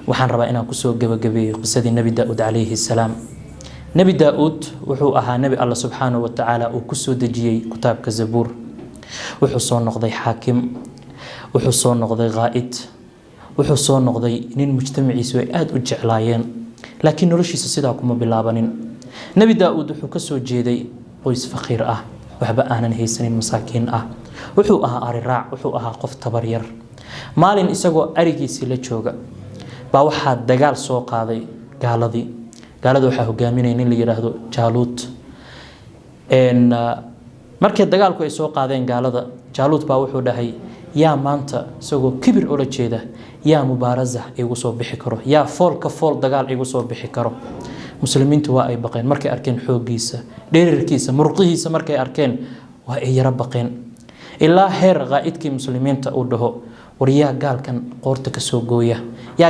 waxaan rabaa inaan kusoo gabagabeeyo qisadii Nabi Daawud alayhi salaam. Nabi Daawud wuxuu ahaa nabi Allah subhanahu wa ta'ala uu kusoo dejiyay kitaabka Zabuur. wuxuu soo noqday xaakim, wuxuu soo noqday qaa'id, wuxuu soo noqday nin mujtamaciisu ay aad u jeclaayeen, laakiin noloshiisa sidaa kuma bilaabanin. Nabi Daawud wuxuu ka soo jeeday qoys faqiir ah, waxba aanan haysanin, masaakiin ah. wuxuu ahaa ari raac, wuxuu ahaa qof tabar yar. maalin isagoo arigiisii la jooga baa waxaa dagaal soo qaaday gaaladii. gaalada waxaa hogaaminaya nin la yiraahdo Jaaluut. markii dagaalku ay soo qaadeen gaalada, Jaaluut baa wuxuu dhahay yaa maanta isagoo kibir ula jeeda yaa mubaaraza igu soo bixi karo, yaa fool ka fool dagaal igu soo bixi karo. muslimiintu waa ay baqeen markay arkeen xoogiisa, dheerarkiisa, murqihiisa markay arkeen waa ay yara baqeen. ilaa heer qaa'idkii muslimiinta uu dhaho war yaa gaalkan qoorta ka soo gooya, yaa